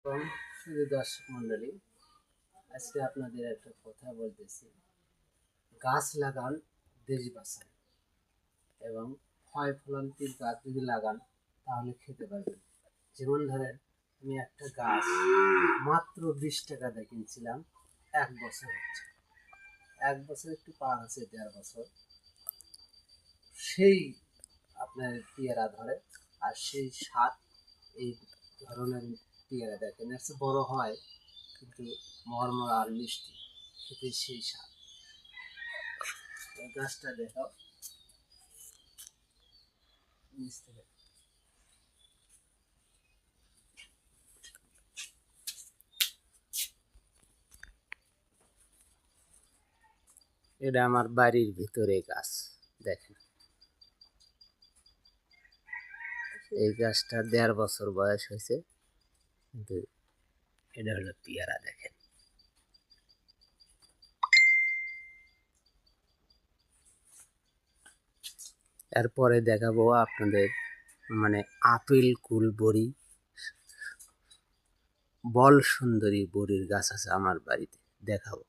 এবং শুধু দর্শক মণ্ডলী, আজকে আপনাদের একটা কথা বলতেছি। গাছ লাগান, দেশ বাঁচান। এবং ফল ফলান্তির গাছ যদি লাগান তাহলে খেতে পারবেন। যেমন ধরেন, আমি একটা গাছ মাত্র 20 টাকা দিয়ে কিনছিলাম, 1 বছর হচ্ছে, 1 বছর একটু পার আছে, 1.5 বছর। সেই আপনার পেয়ারা ধরে, আর সেই স্বাদ এই ধরনের পেয়ারা দেখেন, এর চেয়ে বড় হয় কিন্তু মরমর আর মিষ্টি, খেতে সেই স্বাদ। গাছটা দেখাও, মিষ্টি। এটা আমার বাড়ির ভিতরে গাছ, দেখেন। এই গাছটা 1.5 বছর বয়স হয়েছে, কিন্তু এটা হলো পেয়ারা, দেখেন। এরপরে দেখাবো আপনাদের মানে আপেল কুল বড়ি, বল সুন্দরী বড়ির গাছ আছে আমার বাড়িতে, দেখাবো।